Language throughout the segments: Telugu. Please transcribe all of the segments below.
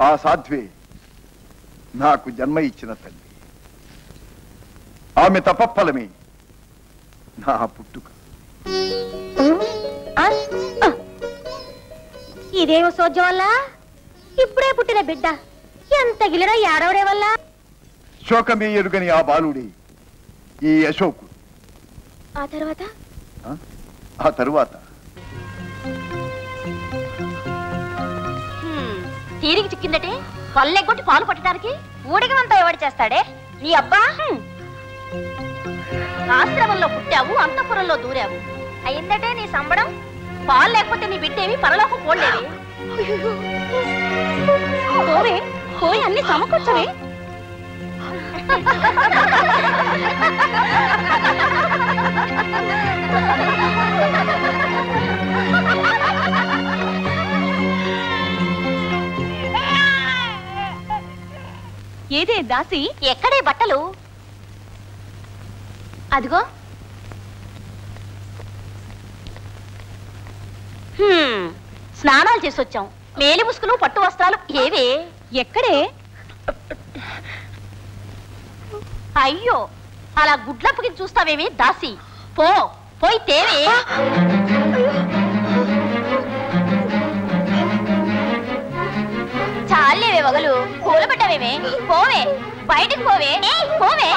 ఆ సాధ్వే నాకు జన్మ ఇచ్చిన తల్లి. ఆమె తపఫలమే నా పుట్టుక. ఇదేమో సోద్యం వల్ల ఇప్పుడే పుట్టిన బిడ్డ ఎంత గిలినా ఏడవడే వల్ల. శోకమే ఎరుగని ఆ బాలుడి ఈ అశోకు. ఆ తర్వాత తీరికి చిక్కిందటే పల్లెగొట్టి పాలు పట్టడానికి ఊడిగమంతా ఎవడు చేస్తాడే నీ అబ్బా. ఆశ్రమంలో పుట్టావు, అంతఃపురంలో దూరావు, అయిందటే నీ సంబడం. పాలు లేకపోతే నీ బిడ్డేవి పరలోకం పోలేవి. పోవే పోయి అన్ని సమకూర్చవే. ఏదే దాసి, ఎక్కడే బట్టలు? అదిగో. స్నానాలు చేసి వచ్చాం. మేలి ముసుగులు పట్టు వస్త్రాలు ఏవే? ఎక్కడే? అయ్యో, అలా గుడ్లప్పకి చూస్తావేమి దాసి? పోయి తేవే. చాలేవే వగలు, పూల పెట్టవేమే. పోవే బయటకు, పోవే పోవే.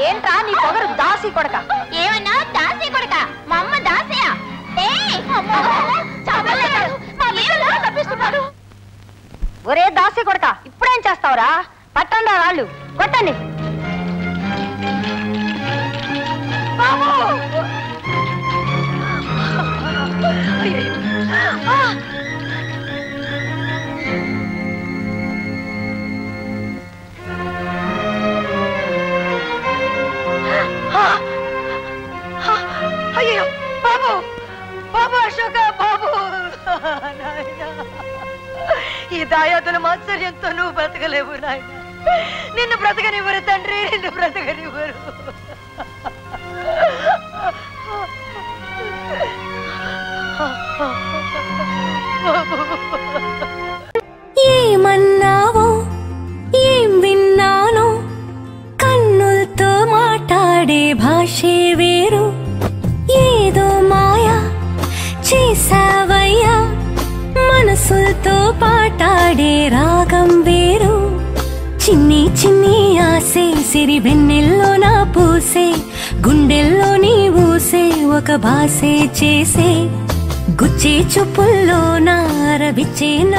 ఏంట్రా నీ పొగరు దాసి కొడక? ఏమన్నా దాసి కొడక? మా అమ్మ దాసియా? ఒరే దాసి కొడక, ఇప్పుడేం చేస్తావురా? పట్టండి వాళ్ళు, కొట్టండి. అయ్యో బాబు, బాబు అశోక, బాబు. ఈ దాయాదుల మాత్సర్యంతో నువ్వు బ్రతకలేవు నాయన. నిన్ను బ్రతకనివ్వరు తండ్రి, నిన్ను బ్రతకనివ్వరు. ఏమన్నావో ఏం విన్నానో, కన్నులతో మాట్లాడే భాషే వేరు. ఏదో మాయా చేసావయ్యా, మనసులతో పాటాడే రాగం వేరు. చిన్ని చిన్ని ఆసే సిరి వెన్నెల్లో నా పూసే, గుండెల్లో నీ ఊసే ఒక భాసే చేసే. గుచ్చే చూపుల్లో నా రవిచ్చే.